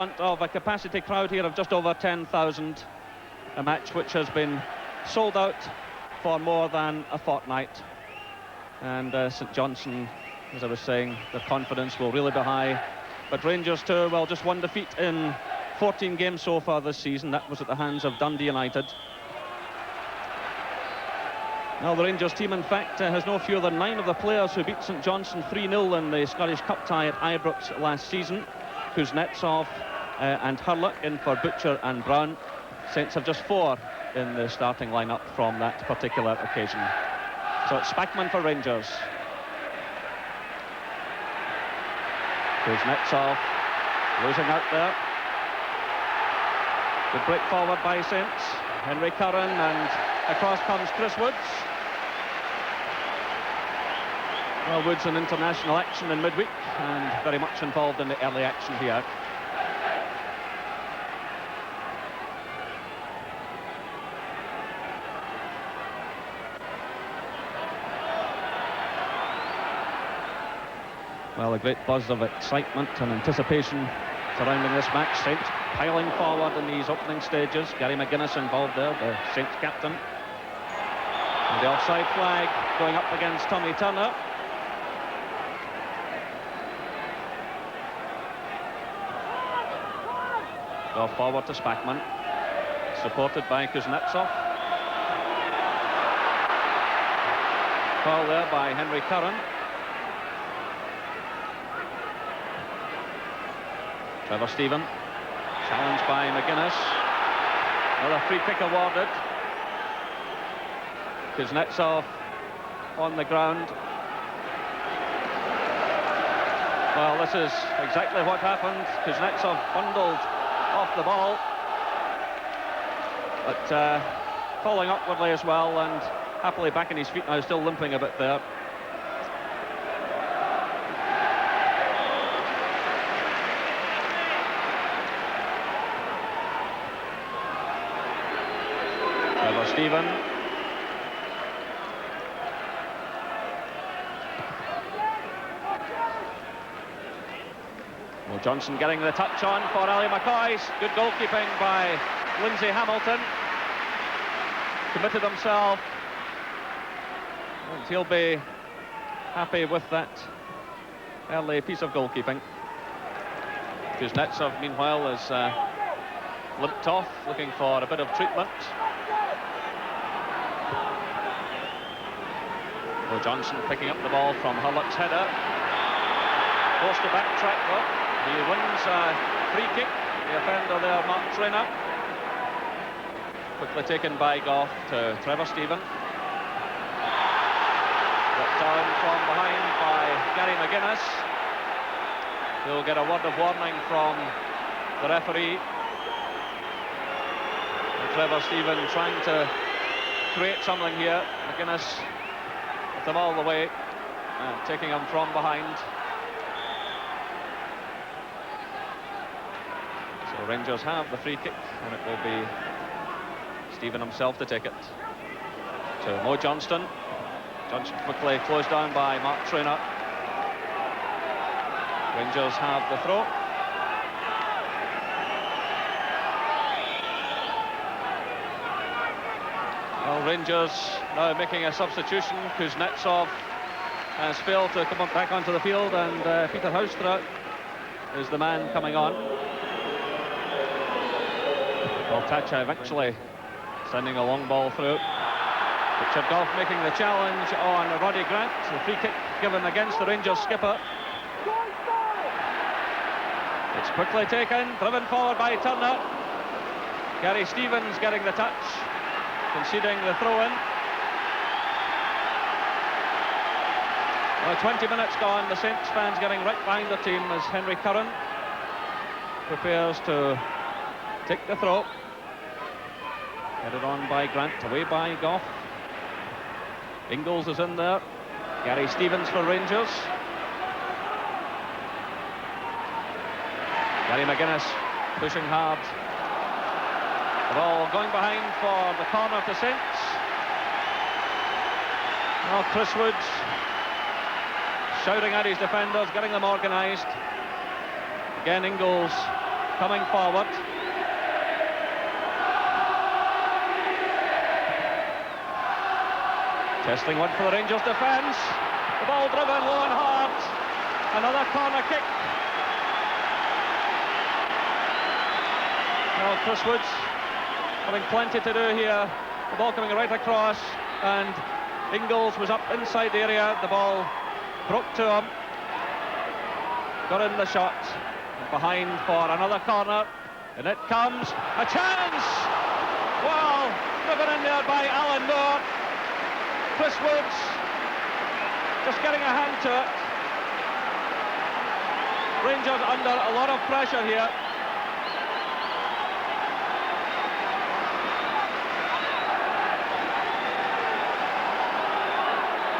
front of a capacity crowd here of just over 10,000, a match which has been sold out for more than a fortnight. And St Johnstone, as I was saying, their confidence will really be high. But Rangers too, well, just one defeat in 14 games so far this season. That was at the hands of Dundee United. Now the Rangers team, in fact, has no fewer than 9 of the players who beat St Johnstone 3-0 in the Scottish Cup tie at Ibrox last season. Kuznetsov and Hurlock in for Butcher and Brown. Saints have just 4 in the starting lineup from that particular occasion. So it's Spackman for Rangers. Kuznetsov losing out there. Good break forward by Saints. Henry Curran, and across comes Chris Woods. Well, Woods in international action in midweek and very much involved in the early action here. Well, a great buzz of excitement and anticipation surrounding this match. Saints piling forward in these opening stages. Gary McGuinness involved there, the Saints captain. And the offside flag going up against Tommy Turner. Go forward to Spackman, supported by Kuznetsov. Foul there by Henry Curran. Trevor Stephen, challenged by McGuinness. Another free kick awarded. Kuznetsov on the ground. Well, this is exactly what happened. Kuznetsov bundled off the ball, but falling awkwardly as well, and happily back on his feet now, still limping a bit there. Trevor Stephen. Well, Johnson getting the touch on for Ali McCoy. Good goalkeeping by Lindsay Hamilton. Committed himself, and he'll be happy with that early piece of goalkeeping. Kuznetsov, meanwhile, is limped off, looking for a bit of treatment. Well, Johnson picking up the ball from Hurlock's header. Forced to backtrack though. He wins a free kick. The offender there, Mark Traynor. Quickly taken by Goff to Trevor Stephen. Got down from behind by Gary McGuinness. He'll get a word of warning from the referee. And Trevor Stephen trying to create something here. McGuinness with them all the way, taking him from behind. So Rangers have the free kick, and it will be Stephen himself to take it to Mo Johnstone. Johnstone quickly closed down by Mark Traynor. Rangers have the throw. Well, Rangers now making a substitution. Kuznetsov has failed to come back onto the field, and Peter Houstra is the man coming on. Well, Tacha eventually sending a long ball through. Richard Goff making the challenge on Roddy Grant. The free kick given against the Rangers skipper. It's quickly taken, driven forward by Turner. Gary Stevens getting the touch, conceding the throw-in. Well, 20 minutes gone, the Saints fans getting right behind the team as Henry Curran prepares to take the throw. Headed on by Grant, away by Goff. Ingalls is in there. Gary Stevens for Rangers. Gary McGuinness pushing hard. The ball going behind for the corner to Saints. Well, Chris Woods shouting at his defenders, getting them organised. Again, Ingalls coming forward. Testing one for the Rangers defence. The ball driven low and hard. Another corner kick. Now Chris Woods having plenty to do here. The ball coming right across, and Ingles was up inside the area. The ball broke to him. Got in the shot. Behind for another corner. And it comes. A chance! Well, driven in there by Alan Moore. Chris Woods just getting a hand to it. Rangers under a lot of pressure here.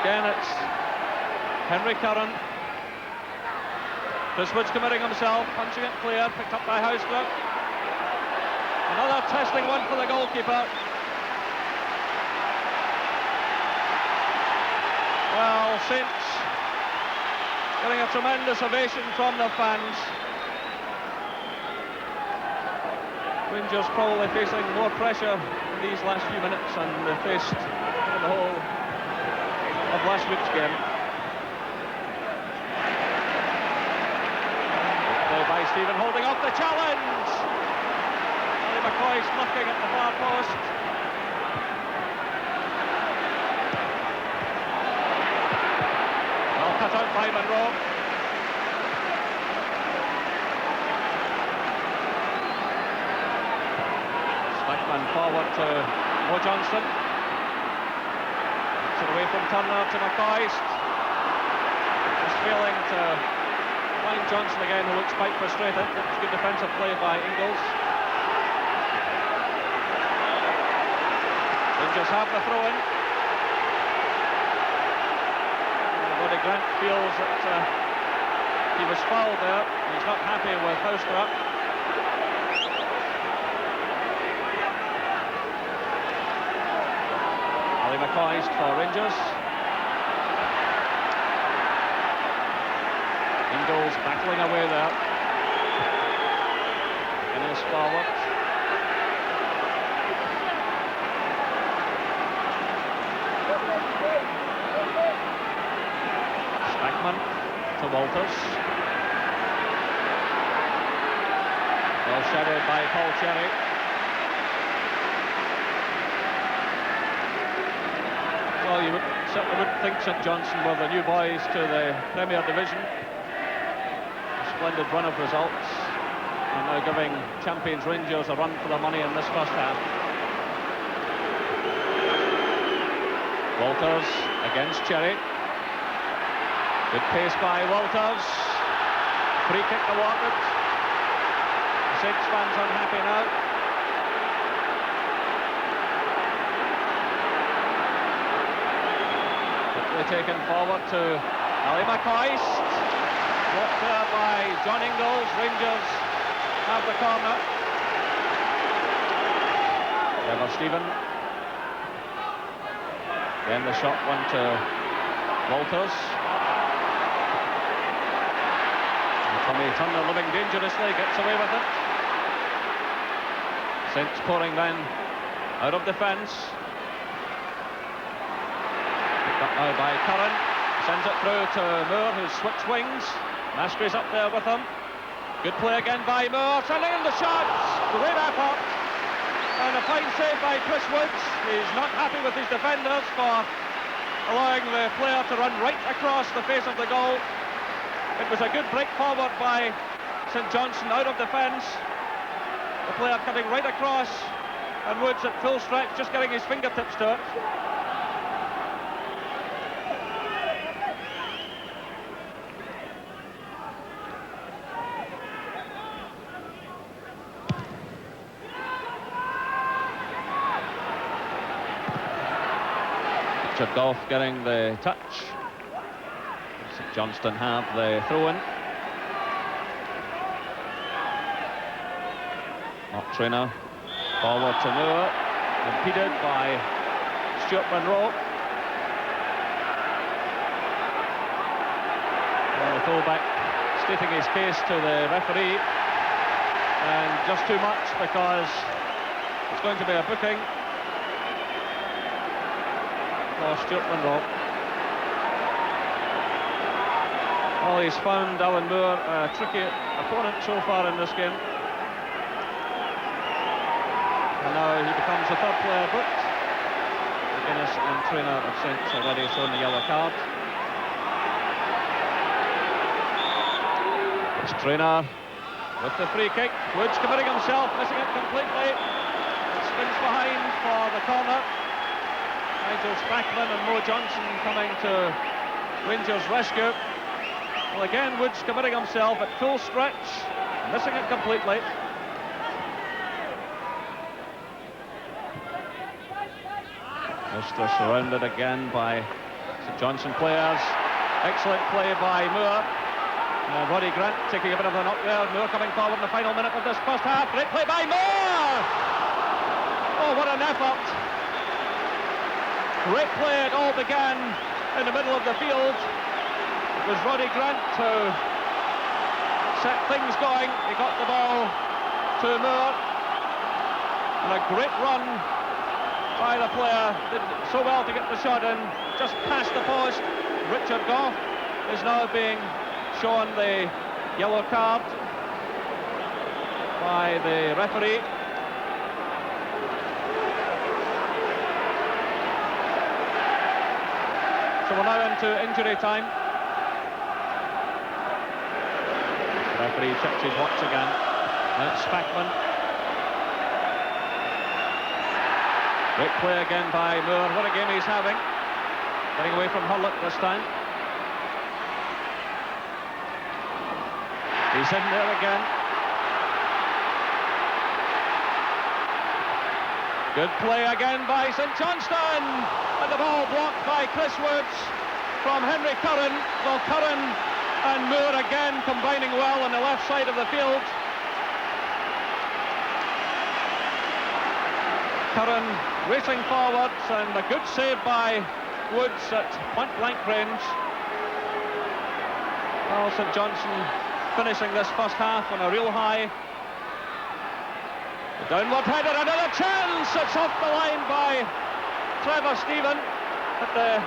Again, it's Henry Curran. Chris Woods committing himself, punching it clear, picked up by Houster. Another testing one for the goalkeeper. Well, Saints getting a tremendous ovation from the fans. Rangers probably facing more pressure in these last few minutes than they faced in the whole of last week's game. Play by Stephen, holding off the challenge. Ali McCoy's looking at the far post. Well cut out by Monroe. Spackman forward to Johnstone. Away from Turner to McCoy. Just failing to find Johnson again, who looks quite frustrated. It's good defensive play by Ingles. Rangers have the throw-in. Roddy Grant feels that he was fouled there. He's not happy with Houster. McCoy for Rangers. Ingles battling away there. Innes forward. Spackman to Walters. Well shadowed by Paul Cherry. Well, you certainly wouldn't think St Johnstone were the new boys to the Premier Division. A splendid run of results, and now giving champions Rangers a run for their money in this first half. Walters against Cherry. Good pace by Walters. Free kick awarded. The Saints fans unhappy now. Taken forward to Ali McCoy. Blocked there by John Ingles. Rangers have the corner. Trevor Stephen. Then the shot one to Walters. And Tommy Turner living dangerously, gets away with it. Saints pouring then out of defence. Now by Curran, sends it through to Moore, who's switched wings. Mastry's up there with him. Good play again by Moore, sending in the shots. Great effort, and a fine save by Chris Woods. He's not happy with his defenders for allowing the player to run right across the face of the goal. It was a good break forward by St Johnstone out of defence. The player cutting right across, and Woods at full stretch, just getting his fingertips to it. Goff getting the touch. St Johnstone have the throw-in. Mark Traynor forward to Moore, impeded by Stuart Monroe. And the fullback stating his case to the referee. and just too much, because it's going to be a booking for Stuart Munro. Well, he's found Alan Moore a tricky opponent so far in this game. And now he becomes the third player booked. McGuinness and Traynor have since already shown the yellow card. It's Traynor with the free kick. Woods committing himself, missing it completely. Spins behind for the corner. Nigel Spackman and Mo Johnson coming to Rangers' rescue. Well, again, Woods committing himself at full stretch, missing it completely. Leicester surrounded again by St Johnstone players. Excellent play by Moore. Roddy Grant taking a bit of a knock there. Moore coming forward in the final minute of this first half. Great play by Moore! Oh, what an effort. Great play. It all began in the middle of the field. It was Roddy Grant who set things going. He got the ball to Moore. And a great run by the player. Did so well to get the shot in. Just past the post. Richard Gough is now being shown the yellow card by the referee. So we're now into injury time. The referee checks his watch again. That's Spackman. Great play again by Moore. What a game he's having. Getting away from Hurlett this time. He's in there again. Good play again by St Johnstone. And the ball blocked by Chris Woods from Henry Curran. Well, Curran and Moore again combining well on the left side of the field. Curran racing forwards, and a good save by Woods at point-blank range. Well, St Johnstone finishing this first half on a real high. The downward header, another chance. It's off the line by Trevor Stephen. But the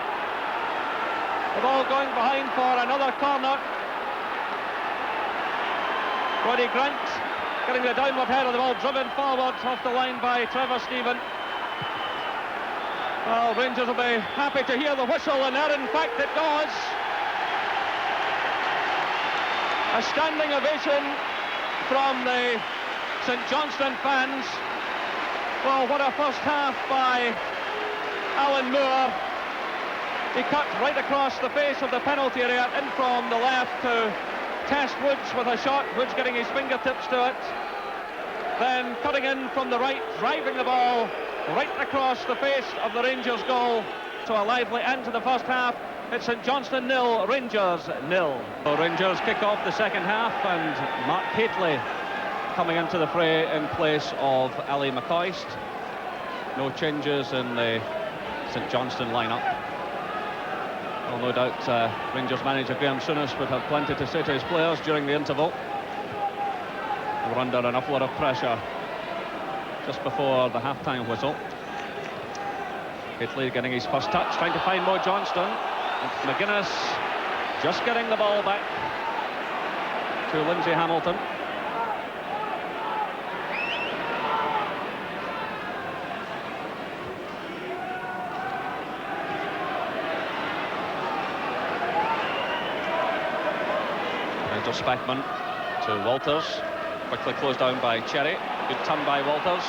ball going behind for another corner. Roddy Grant getting the downward header, the ball driven forward off the line by Trevor Stephen. Well, Rangers will be happy to hear the whistle, and there in fact it does. A standing ovation from the St Johnstone fans. Well, what a first half by Alan Moore. He cut right across the face of the penalty area, in from the left to test Woods with a shot. Woods getting his fingertips to it. Then cutting in from the right, driving the ball right across the face of the Rangers goal. To a lively end to the first half. It's St Johnstone 0, Rangers 0. So Rangers kick off the second half, and Mark Hateley coming into the fray in place of Ali McCoist. No changes in the St Johnstone lineup. Well, no doubt Rangers manager Graham Souness would have plenty to say to his players during the interval. They were under an awful lot of pressure just before the half-time whistle. Hateley getting his first touch, trying to find Mo Johnstone. And McGuinness just getting the ball back to Lindsay Hamilton. Nigel Spackman to Walters, quickly closed down by Cherry. Good turn by Walters.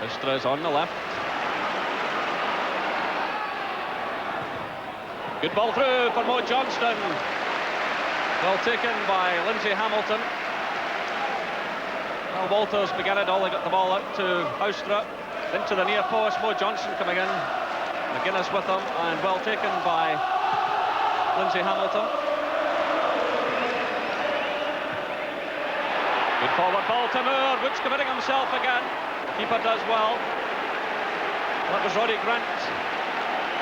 Istra is on the left. Good ball through for Mo Johnstone. Well taken by Lindsay Hamilton. Well, Walters began it all. They got the ball out to Istra. Into the near post. Mo Johnstone coming in. McGuinness with him, and well taken by Lindsay Hamilton. Good forward ball to Moore. Woods committing himself again. Keeper does well. That was Roddy Grant.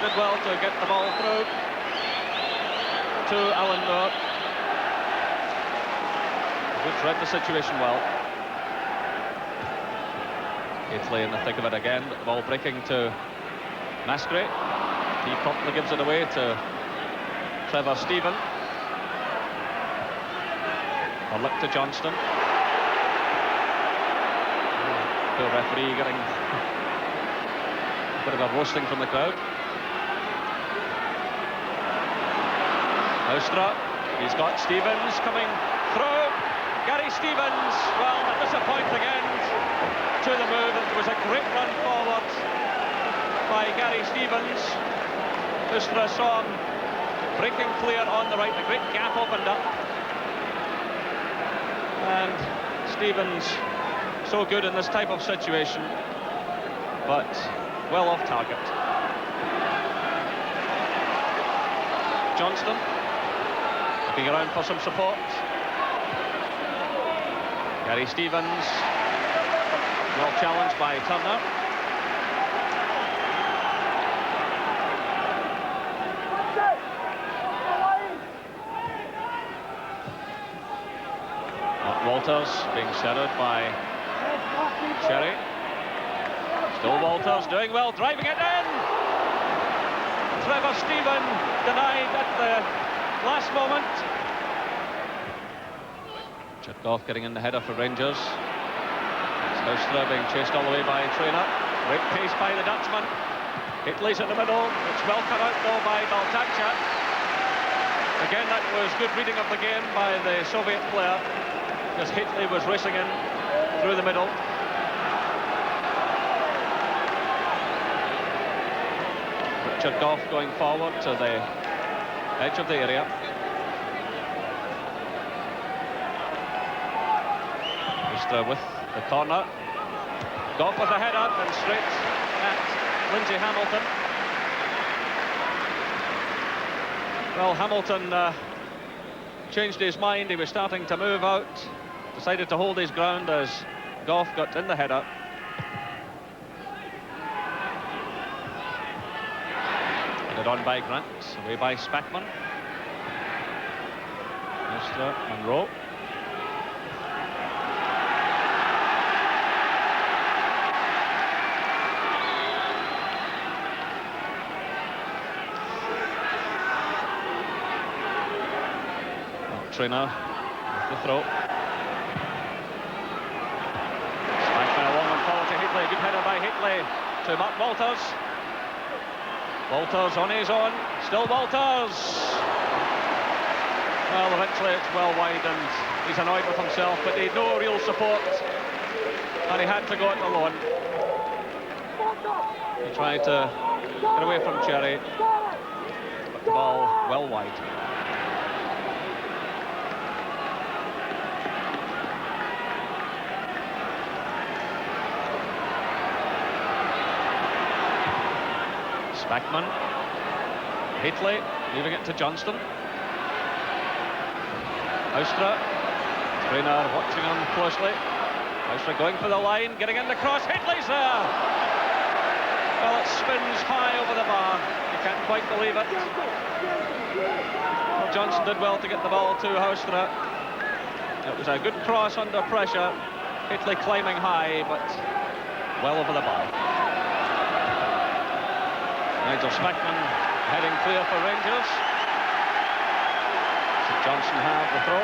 Did well to get the ball through to Alan Moore. Woods read the situation well. Italy in the thick of it again, but the ball breaking to Mascret. He promptly gives it away to Trevor Stephen. A look to Johnstone. Poor referee getting a bit of a roasting from the crowd. Austra, he's got Stevens coming through. Gary Stevens, well, a disappointing end to the move. It was a great run forward by Gary Stevens. Austra saw him breaking clear on the right. A great gap opened up. And Stevens, so good in this type of situation, but well off target. Johnstone looking around for some support. Gary Stevens, well challenged by Turner. Walters being shadowed by Sherry. Still Walters doing well, driving it in. Trevor Stephen denied at the last moment. Goff getting in the header for Rangers. Austra being chased all the way by Trainer. Great pace by the Dutchman. Hitley's in the middle. It's well cut out though by Baltacha. Again, that was good reading of the game by the Soviet player, because Hitley was racing in through the middle. Richard Goff going forward to the edge of the area. Austra with the corner. Goff with a header and straight at Lindsay Hamilton. Well, Hamilton changed his mind. He was starting to move out. Decided to hold his ground as Goff got in the header. Headed on by Grant, away by Spackman. Austra, Monroe. Trainer with the throw. Spackman along and forward to Hitley. Good header by Hitley to Mark Walters. Walters on his own. Still Walters. Well, eventually it's well wide and he's annoyed with himself, but he had no real support and he had to go it alone. He tried to get away from Cherry, but the ball well wide. Spackman, Hitley, leaving it to Johnstone. Austra, Trainer watching him closely. Austra going for the line, getting in the cross. Hitley's there. Well, it spins high over the bar. You can't quite believe it. Well, Johnstone did well to get the ball to Austra. It was a good cross under pressure. Hitley climbing high, but well over the bar. Nigel Spackman heading clear for Rangers. St Johnstone have the throw.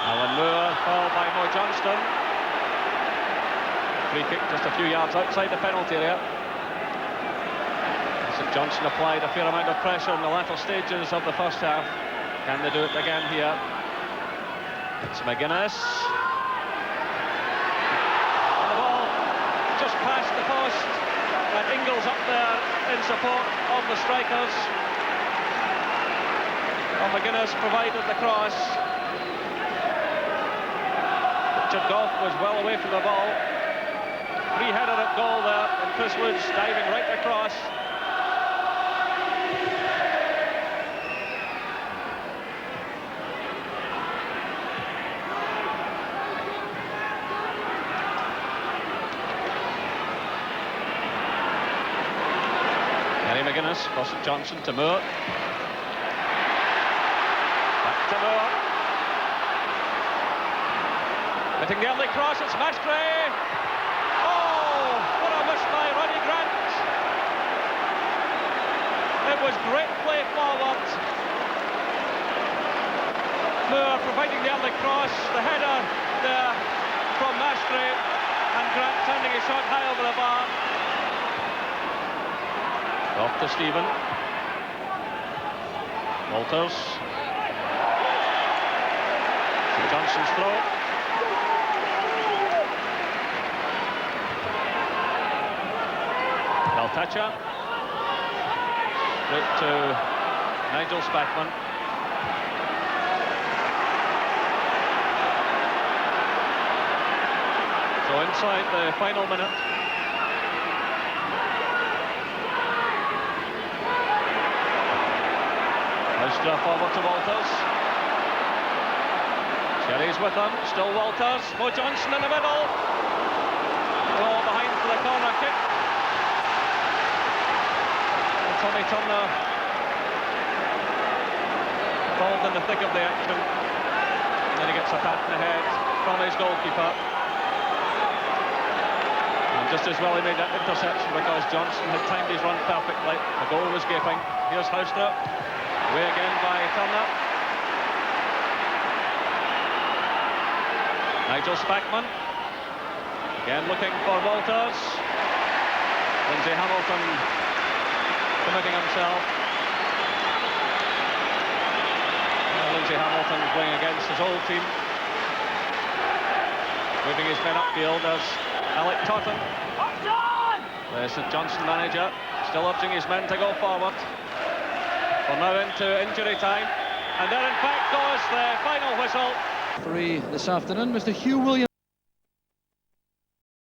Alan Moore fouled by Mo Johnstone. Free kick just a few yards outside the penalty area. St Johnstone applied a fair amount of pressure in the latter stages of the first half. Can they do it again here? It's McGuinness. And the ball just past the post. And Ingles up there in support of the strikers. Well, McGuinness provided the cross. Richard Goff was well away from the ball. Free header at goal there, and Chris Woods diving right across. McGuinness for St Johnstone to Moore. Back to Moore. Hitting the early cross, it's Mastre. Oh, what a miss by Ronnie Grant. It was great play forward. Moore providing the early cross, the header there from Mastre, and Grant sending a shot high over the bar. Off to Stephen. Walters. St Johnston's throw. Beltacha. Straight to Nigel Spackman. So inside the final minute. Houstra forward to Walters. Cherry's with him, still Walters. Mo Johnstone in the middle. Ball behind for the corner kick. And Tommy Turner involved in the thick of the action. And then he gets a pat in the head from his goalkeeper. Just as well he made that interception because Johnstone had timed his run perfectly. The goal was gaping. Here's Houstra. Away again by Turner. Nigel Spackman. Again looking for Walters. Lindsay Hamilton committing himself. Lindsay Hamilton playing against his old team. Moving his men upfield as Alec Totten, the St Johnstone manager, still urging his men to go forward. We're now into injury time, and there in fact goes the final whistle. 3 this afternoon, Mr. Hugh Williams.